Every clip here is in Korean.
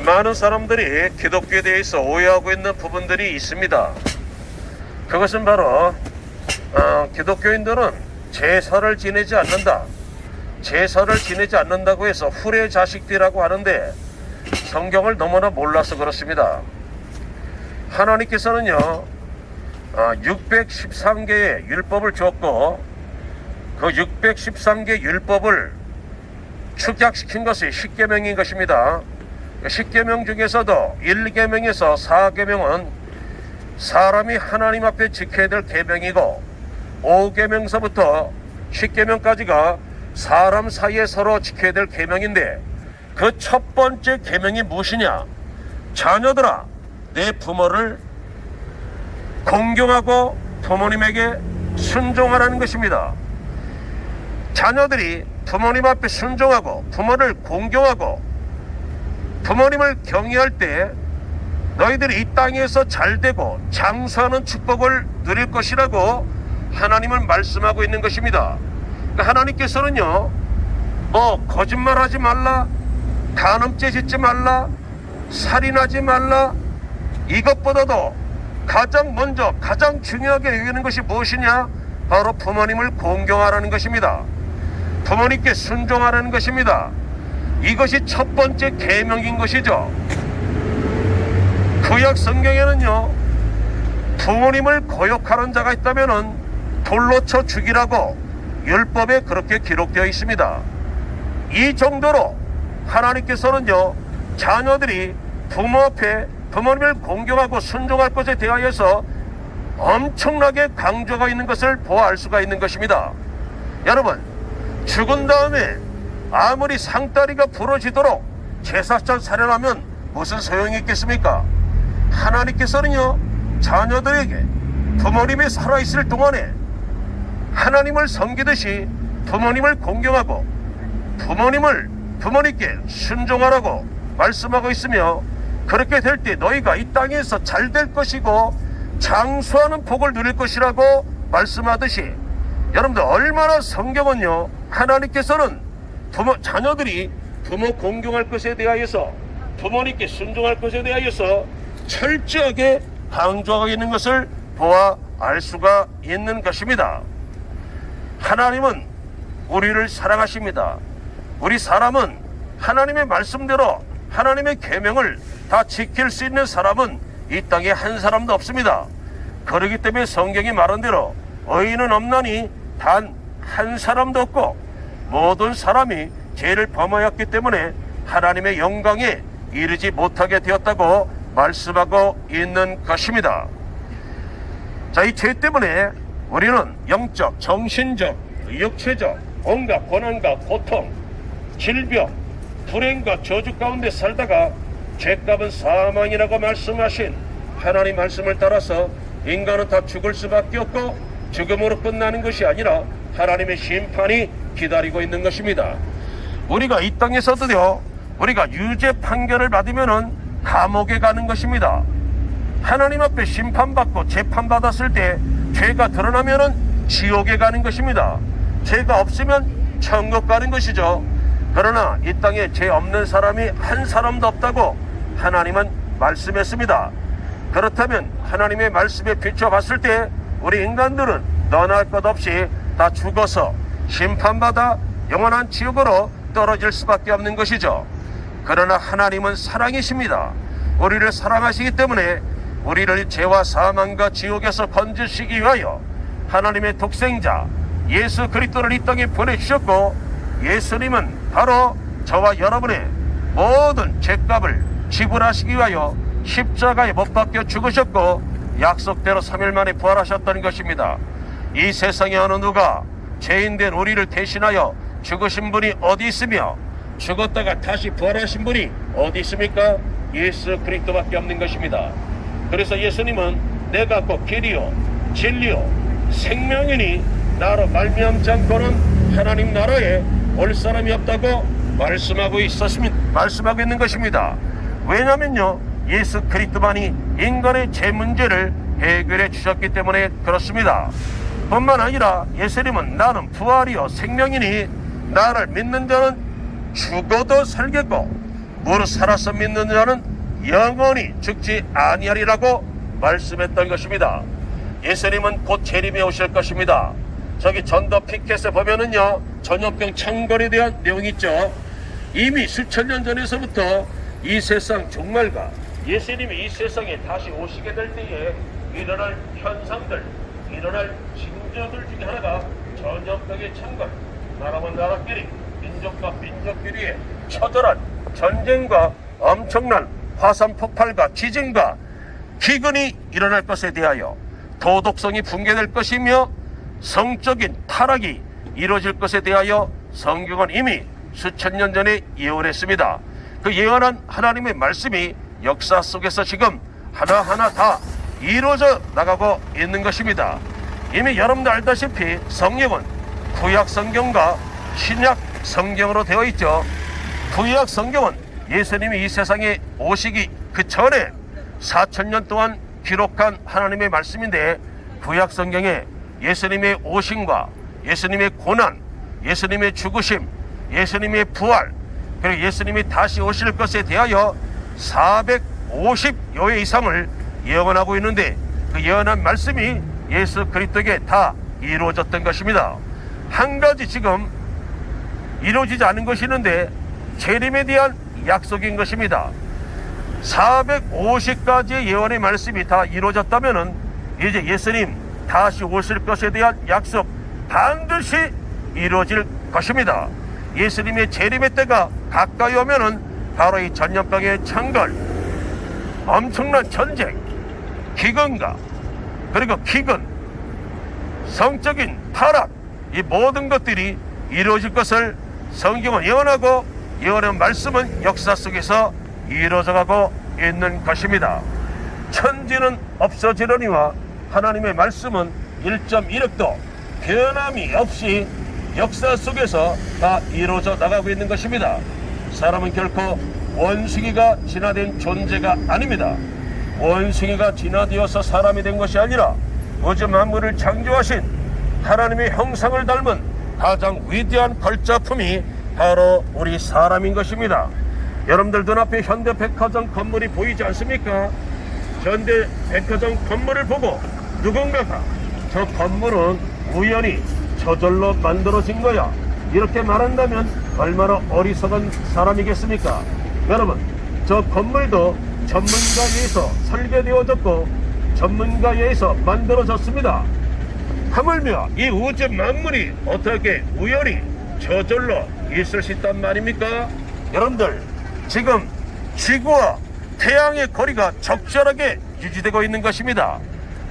많은 사람들이 기독교에 대해서 오해하고 있는 부분들이 있습니다. 그것은 바로 기독교인들은 제사를 지내지 않는다. 제사를 지내지 않는다고 해서 훌의 자식들이라고 하는데 성경을 너무나 몰라서 그렇습니다. 하나님께서는요 613개의 율법을 주었고 그 613개 율법을 축약시킨 것이 10계명인 것입니다. 10계명 중에서도 1계명에서 4계명은 사람이 하나님 앞에 지켜야 될 계명이고 5계명서부터 10계명까지가 사람 사이에 서로 지켜야 될 계명인데 그 첫 번째 계명이 무엇이냐? 자녀들아, 내 부모를 공경하고 부모님에게 순종하라는 것입니다. 자녀들이 부모님 앞에 순종하고 부모를 공경하고 부모님을 경외할 때 너희들이 이 땅에서 잘되고 장수하는 축복을 누릴 것이라고 하나님은 말씀하고 있는 것입니다. 그러니까 하나님께서는요 거짓말하지 말라, 간음죄 짓지 말라, 살인하지 말라, 이것보다도 가장 먼저 가장 중요하게 여기는 것이 무엇이냐? 바로 부모님을 공경하라는 것입니다. 부모님께 순종하라는 것입니다. 이것이 첫 번째 계명인 것이죠. 구약 성경에는요 부모님을 거역하는 자가 있다면 돌로 쳐 죽이라고 율법에 그렇게 기록되어 있습니다. 이 정도로 하나님께서는요 자녀들이 부모 앞에 부모님을 공경하고 순종할 것에 대하여서 엄청나게 강조가 있는 것을 보아 알 수가 있는 것입니다. 여러분, 죽은 다음에 아무리 상다리가 부러지도록 제사장 살해하면 무슨 소용이 있겠습니까? 하나님께서는요 자녀들에게 부모님이 살아있을 동안에 하나님을 섬기듯이 부모님을 공경하고 부모님께 순종하라고 말씀하고 있으며 그렇게 될 때 너희가 이 땅에서 잘 될 것이고 장수하는 복을 누릴 것이라고 말씀하듯이 여러분들 얼마나 성경은요 하나님께서는 자녀들이 부모 공경할 것에 대하여서 부모님께 순종할 것에 대하여서 철저하게 강조하고 있는 것을 보아 알 수가 있는 것입니다. 하나님은 우리를 사랑하십니다. 우리 사람은 하나님의 말씀대로 하나님의 계명을 다 지킬 수 있는 사람은 이 땅에 한 사람도 없습니다. 그렇기 때문에 성경이 말한 대로 의인은 없나니 단 한 사람도 없고 모든 사람이 죄를 범하였기 때문에 하나님의 영광에 이르지 못하게 되었다고 말씀하고 있는 것입니다. 자, 이 죄 때문에 우리는 영적, 정신적, 육체적 온갖 고난과 고통, 질병, 불행과 저주 가운데 살다가 죄값은 사망이라고 말씀하신 하나님 말씀을 따라서 인간은 다 죽을 수밖에 없고 죽음으로 끝나는 것이 아니라 하나님의 심판이 기다리고 있는 것입니다. 우리가 이 땅에서도요 우리가 유죄 판결을 받으면은 감옥에 가는 것입니다. 하나님 앞에 심판받고 재판받았을 때 죄가 드러나면은 지옥에 가는 것입니다. 죄가 없으면 천국 가는 것이죠. 그러나 이 땅에 죄 없는 사람이 한 사람도 없다고 하나님은 말씀했습니다. 그렇다면 하나님의 말씀에 비춰봤을 때 우리 인간들은 너나 할 것 없이 다 죽어서 심판받아 영원한 지옥으로 떨어질 수밖에 없는 것이죠. 그러나 하나님은 사랑이십니다. 우리를 사랑하시기 때문에 우리를 죄와 사망과 지옥에서 건지시기 위하여 하나님의 독생자 예수 그리스도를 이 땅에 보내주셨고 예수님은 바로 저와 여러분의 모든 죄값을 지불하시기 위하여 십자가에 못 박혀 죽으셨고 약속대로 3일 만에 부활하셨다는 것입니다. 이 세상에 어느 누가 죄인된 우리를 대신하여 죽으신 분이 어디 있으며 죽었다가 다시 부활하신 분이 어디 있습니까? 예수 그리스도밖에 없는 것입니다. 그래서 예수님은 내가 곧 길이요 진리요 생명이니 나로 말미암지 않고는 하나님 나라에 올 사람이 없다고 말씀하고 있는 것입니다. 왜냐면요 예수 그리스도만이 인간의 죄 문제를 해결해 주셨기 때문에 그렇습니다. 뿐만 아니라 예수님은 나는 부활이요 생명이니 나를 믿는 자는 죽어도 살겠고 무릇 살아서 믿는 자는 영원히 죽지 아니하리라고 말씀했던 것입니다. 예수님은 곧 재림에 오실 것입니다. 저기 전도 피켓에 보면은요, 전염병 창궐에 대한 내용이 있죠. 이미 수천 년 전에서부터 이 세상 종말과 예수님이 이 세상에 다시 오시게 될 때에 일어날 현상들, 일어날 징조들 중에 하나가 전염병의 창궐, 나라와 나라끼리, 민족과 민족끼리의 처절한 전쟁과 엄청난 화산 폭발과 지진과 기근이 일어날 것에 대하여 도덕성이 붕괴될 것이며 성적인 타락이 이루어질 것에 대하여 성경은 이미 수천 년 전에 예언했습니다. 그 예언한 하나님의 말씀이 역사 속에서 지금 하나하나 다 이루어져 나가고 있는 것입니다. 이미 여러분들 알다시피 성경은 구약 성경과 신약 성경으로 되어 있죠. 구약 성경은 예수님이 이 세상에 오시기 그 전에 4,000년 동안 기록한 하나님의 말씀인데, 구약 성경에 예수님의 오심과 예수님의 고난, 예수님의 죽으심, 예수님의 부활, 그리고 예수님이 다시 오실 것에 대하여 450여 회 이상을 예언하고 있는데, 그 예언한 말씀이 예수 그리스도에게 다 이루어졌던 것입니다. 한 가지 지금 이루어지지 않은 것이 있는데, 재림에 대한 약속인 것입니다. 450가지의 예언의 말씀이 다 이루어졌다면 이제 예수님 다시 오실 것에 대한 약속 반드시 이루어질 것입니다. 예수님의 재림의 때가 가까이 오면은 바로 이 전염병의 창궐, 엄청난 전쟁, 기근과 그리고 기근, 성적인 타락, 이 모든 것들이 이루어질 것을 성경은 예언하고, 예언의 말씀은 역사 속에서 이루어져가고 있는 것입니다. 천지는 없어지려니와 하나님의 말씀은 1.1획도 변함이 없이 역사 속에서 다 이루어져 나가고 있는 것입니다. 사람은 결코 원숭이가 진화된 존재가 아닙니다. 원숭이가 진화되어서 사람이 된 것이 아니라 우주 만물을 창조하신 하나님의 형상을 닮은 가장 위대한 걸작품이 바로 우리 사람인 것입니다. 여러분들 눈앞에 현대백화점 건물이 보이지 않습니까? 현대백화점 건물을 보고 누군가가 저 건물은 우연히 저절로 만들어진 거야, 이렇게 말한다면 얼마나 어리석은 사람이겠습니까? 여러분, 저 건물도 전문가에 의해서 설계되어졌고 전문가에 의해서 만들어졌습니다. 하물며 이 우주 만물이 어떻게 우연히 저절로 있을 수 있단 말입니까? 여러분들, 지금 지구와 태양의 거리가 적절하게 유지되고 있는 것입니다.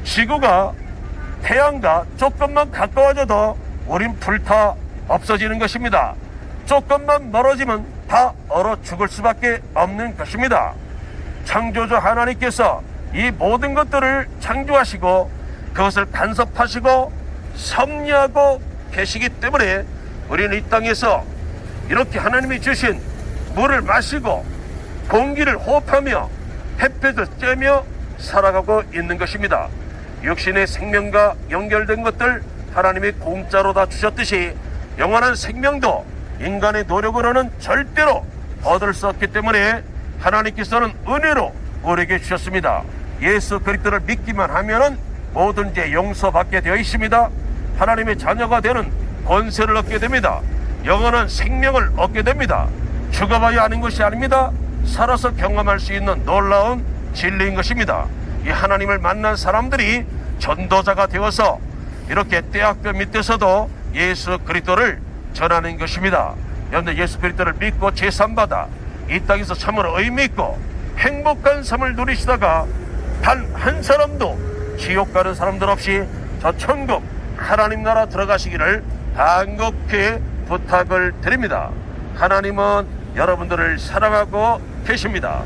지구가 태양과 조금만 가까워져도 우린 불타 없어지는 것입니다. 조금만 멀어지면 다 얼어 죽을 수밖에 없는 것입니다. 창조주 하나님께서 이 모든 것들을 창조하시고 그것을 간섭하시고 섭리하고 계시기 때문에 우리는 이 땅에서 이렇게 하나님이 주신 물을 마시고 공기를 호흡하며 햇볕을 쬐며 살아가고 있는 것입니다. 육신의 생명과 연결된 것들 하나님이 공짜로 다 주셨듯이 영원한 생명도 인간의 노력으로는 절대로 얻을 수 없기 때문에 하나님께서는 은혜로 우리에게 주셨습니다. 예수 그리스도를 믿기만 하면은 모든 죄 용서받게 되어 있습니다. 하나님의 자녀가 되는 권세를 얻게 됩니다. 영원한 생명을 얻게 됩니다. 죽어봐야 하는 것이 아닙니다. 살아서 경험할 수 있는 놀라운 진리인 것입니다. 이 하나님을 만난 사람들이 전도자가 되어서 이렇게 떼학볕 밑에서도 예수 그리스도를 전하는 것입니다. 여러분들, 예수 그리스도를 믿고 제삼받아 이 땅에서 참으로 의미 있고 행복한 삶을 누리시다가 단 한 사람도 지옥 가는 사람들 없이 저 천국 하나님 나라 들어가시기를 간곡히 부탁을 드립니다. 하나님은 여러분들을 사랑하고 계십니다.